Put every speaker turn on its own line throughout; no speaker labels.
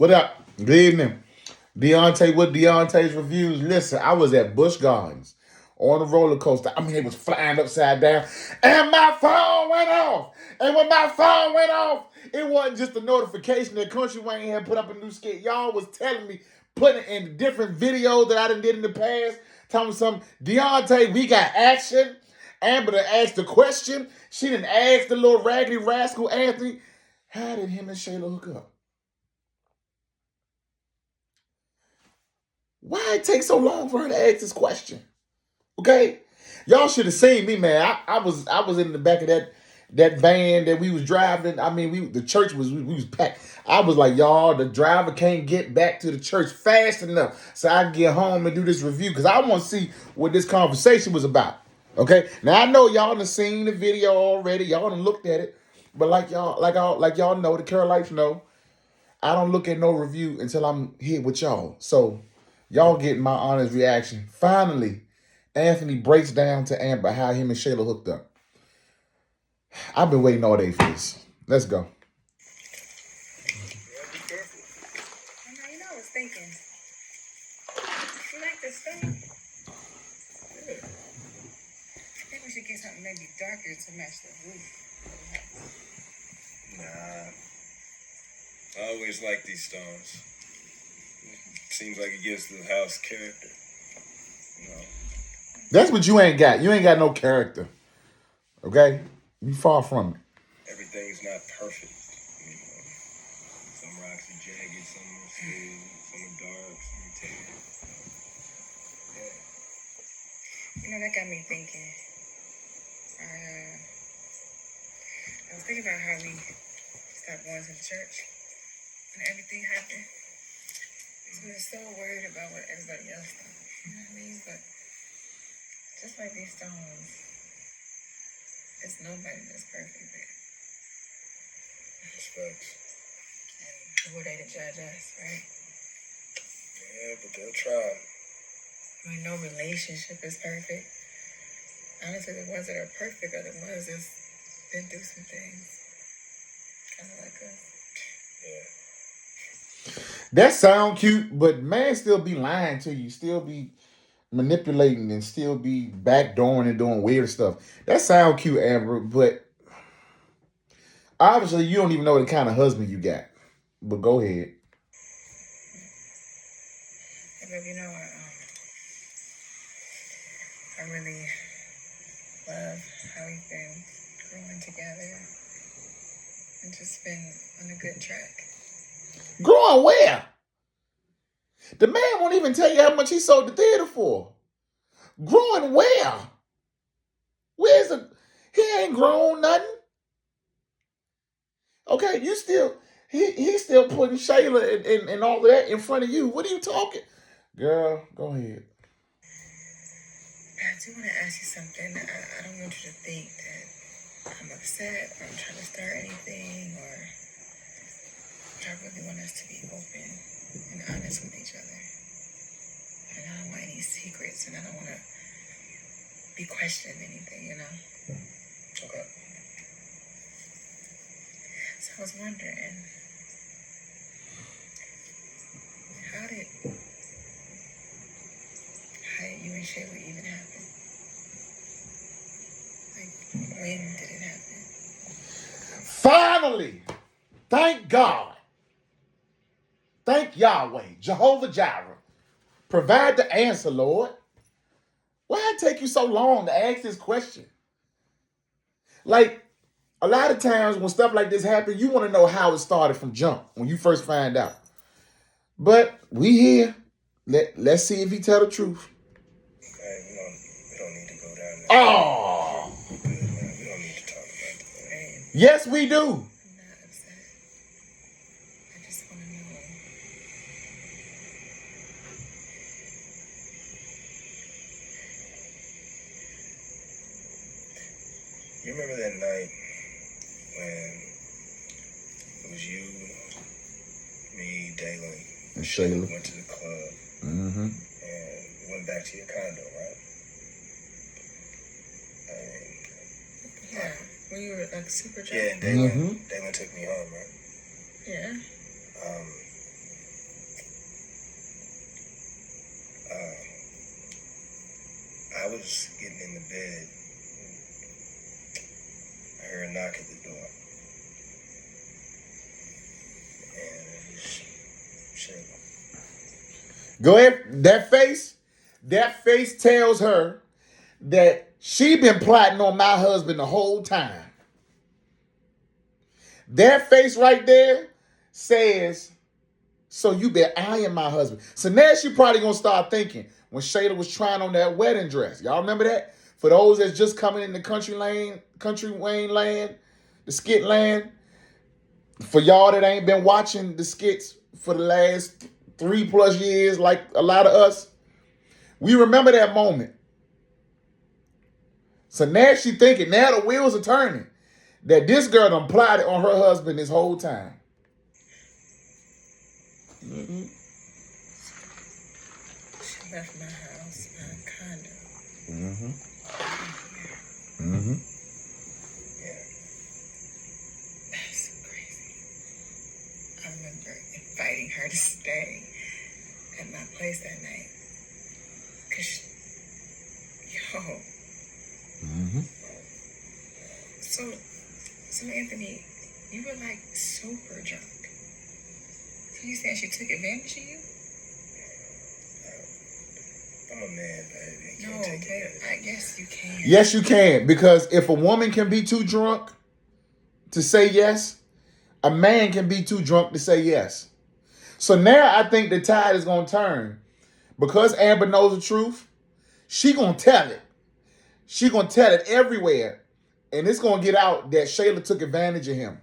What up? Good evening. Deontay with Deontay's reviews. Listen, I was at Busch Gardens on a roller coaster. I mean, it was flying upside down, and my phone went off. And when my phone went off, it wasn't just a notification that Kountry Wayne had put up a new skit. Y'all was telling me, putting it in different videos that I done did in the past, telling me something. Deontay, we got action. Amber done asked the question. She done asked the little raggedy rascal Anthony, how did him and Shayla hook up? Why it take so long for her to ask this question? Okay, y'all should have seen me, man. I was in the back of that van that we was driving. I mean, the church we was packed. I was like, y'all, the driver can't get back to the church fast enough so I can get home and do this review because I want to see what this conversation was about. Okay, now I know y'all done seen the video already. Y'all done looked at it, but like y'all know, the Carolites know, I don't look at no review until I'm here with y'all. So y'all getting my honest reaction. Finally, Anthony breaks down to Amber how him and Shayla hooked up. I've been waiting all day for this. Let's go.
You know, I was thinking, you like this thing? I think we should get something maybe darker to match the roof.
Nah. I always like these stones. Seems like it gives the house character. You know?
That's what you ain't got. You ain't got no character. Okay? You far from it.
Everything's not perfect. You know? Some rocks are jagged, some are smooth, some are dark, some are tan. Yeah.
You know, that got me thinking. I was thinking about how we stopped going to the church and everything happened. So we were so worried about what everybody else thought. You know what I mean? But just like these stones, there's nobody that's perfect there.
Respects.
And who are they to judge us, right?
Yeah, but they'll try.
I mean, no relationship is perfect. Honestly, the ones that are perfect are the ones that's been through some things. Kind of like us.
Yeah.
That sound cute, but man still be lying to you. Still be manipulating and still be backdooring and doing weird stuff. That sound cute, Amber, but obviously you don't even know the kind of husband you got. But go ahead.
Hey, babe, you know, I really love how we've been growing together and just been on a good track.
Growing where? The man won't even tell you how much he sold the theater for. Growing where? Where's the... He ain't grown nothing. Okay, you still... He's still putting Shayla and all of that in front of you. What are you talking? Girl, go ahead.
I do want to ask you something. I don't want you to think that I'm upset or I'm trying to start anything, or I really want us to be open and honest with each other. And I don't want any secrets, and I don't want to be questioning anything, you know?
Okay.
So I was wondering, how did you and Shayla even happen? Like, when did it happen?
Finally! Thank God. Thank Yahweh, Jehovah Jireh. Provide the answer, Lord. Why it take you so long to ask this question? Like, a lot of times when stuff like this happens, you want to know how it started from jump, when you first find out. But we here. Let's see if he tell the truth.
Okay, we don't need to go down there.
Oh!
Good, man. We don't need to talk about that.
Yes, we do.
I'm not upset. I just want to know.
You remember that night when it was you, me, Dalen,
And Shayla.
went to the club
Mm-hmm.
and went back to your condo, right? And
Yeah, when you were like super drunk.
yeah, Dalen took me home, right?
Yeah.
was getting in the bed, I heard a knock at the door. And it was Shayla.
Go ahead. That face tells her that she been plotting on my husband the whole time. That face right there says, so you been eyeing my husband. So now she probably gonna start thinking when Shayla was trying on that wedding dress. Y'all remember that? For those that's just coming in the Kountry Wayne land, the skit land. For y'all that ain't been watching the skits for the last 3+ years, like a lot of us, we remember that moment. So now she thinking, now the wheels are turning, that this girl done plotted on her husband this whole time. Mm-hmm.
She left my house, my condo.
Mm-hmm. Mm-hmm.
Yeah.
That's so crazy. I remember inviting her to stay at my place that night. Cause
Mm-hmm.
So Anthony, you were like super drunk. So you saying she took advantage of you?
I'm a man, baby.
No, but I guess you can.
Yes, you can. Because if a woman can be too drunk to say yes, a man can be too drunk to say yes. So now I think the tide is going to turn. Because Amber knows the truth, she going to tell it. She going to tell it everywhere. And it's going to get out that Shayla took advantage of him.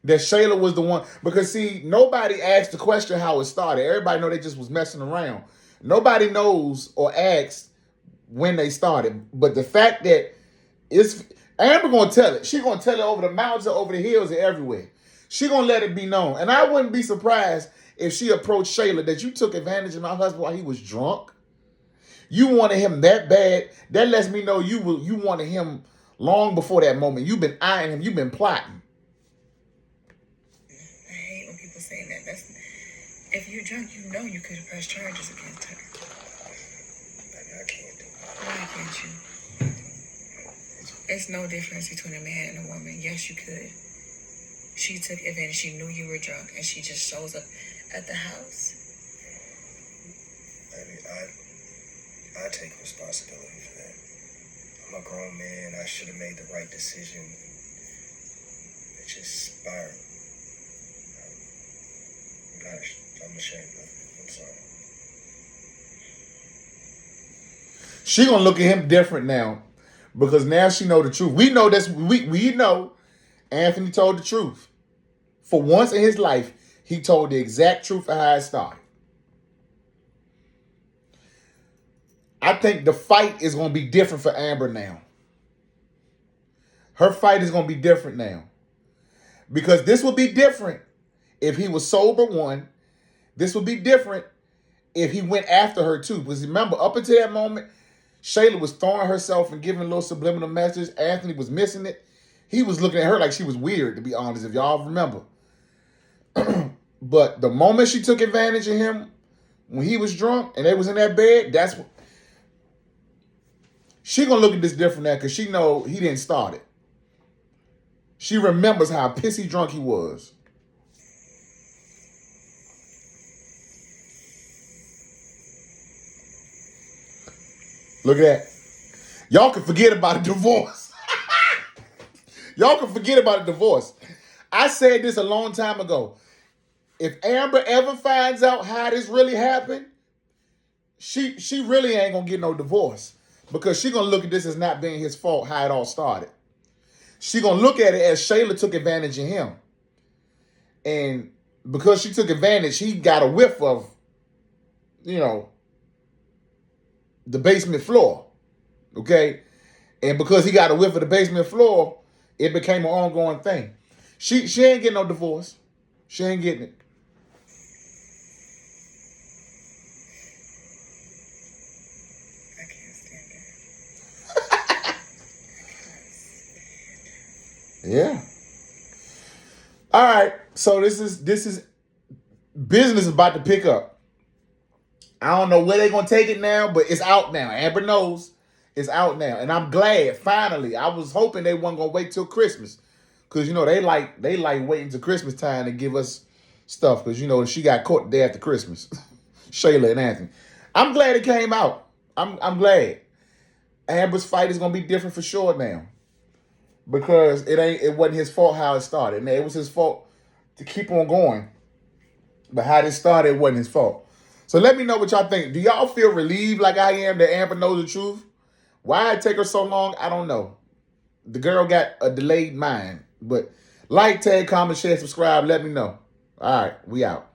That Shayla was the one. Because, see, nobody asked the question how it started. Everybody know they just was messing around. Nobody knows or asked when they started. But the fact that it's... Amber going to tell it. She going to tell it over the mountains, over the hills, and everywhere. She going to let it be known. And I wouldn't be surprised if she approached Shayla that you took advantage of my husband while he was drunk. You wanted him that bad. That lets me know you wanted him long before that moment. You've been eyeing him. You've been plotting.
I hate when people say that. If you're drunk, you know you could have pressed charges against her.
I can't do it.
Why can't you? It's no difference between a man and a woman. Yes, you could. She took advantage. She knew you were drunk, and she just shows up at the house.
Baby, I take responsibility for that. I'm a grown man. I should have made the right decision. It just spiraled. I'm ashamed of it. I'm sorry.
She gonna look at him different now, because now she know the truth. We know this. We know Anthony told the truth. For once in his life, he told the exact truth of how it started. I think the fight is going to be different for Amber now. Her fight is going to be different now. Because this would be different if he was sober, one. This would be different if he went after her, too. Because remember, up until that moment, Shayla was throwing herself and giving a little subliminal message. Anthony was missing it. He was looking at her like she was weird, to be honest, if y'all remember. But the moment she took advantage of him, when he was drunk and they was in that bed, that's what... She gonna look at this different now because she know he didn't start it. She remembers how pissy drunk he was. Look at that. Y'all can forget about a divorce. Y'all can forget about a divorce. I said this a long time ago. If Amber ever finds out how this really happened, she really ain't gonna get no divorce. Because she gonna look at this as not being his fault, how it all started. She gonna look at it as Shayla took advantage of him. And because she took advantage, he got a whiff of, the basement floor. Okay? And because he got a whiff of the basement floor, it became an ongoing thing. She ain't getting no divorce. She ain't getting it.
I can't stand it.
Yeah. All right. So this is business is about to pick up. I don't know where they're gonna take it now, but it's out now. Amber knows it's out now, and I'm glad. Finally, I was hoping they weren't gonna wait till Christmas, cause you know they like waiting till Christmas time to give us stuff, cause you know she got caught the day after Christmas. Shayla and Anthony. I'm glad it came out. I'm glad. Amber's fight is gonna be different for sure now, because it wasn't his fault how it started. And it was his fault to keep on going, but how this started wasn't his fault. So let me know what y'all think. Do y'all feel relieved like I am that Amber knows the truth? Why it take her so long? I don't know. The girl got a delayed mind. But like, tag, comment, share, subscribe. Let me know. All right, we out.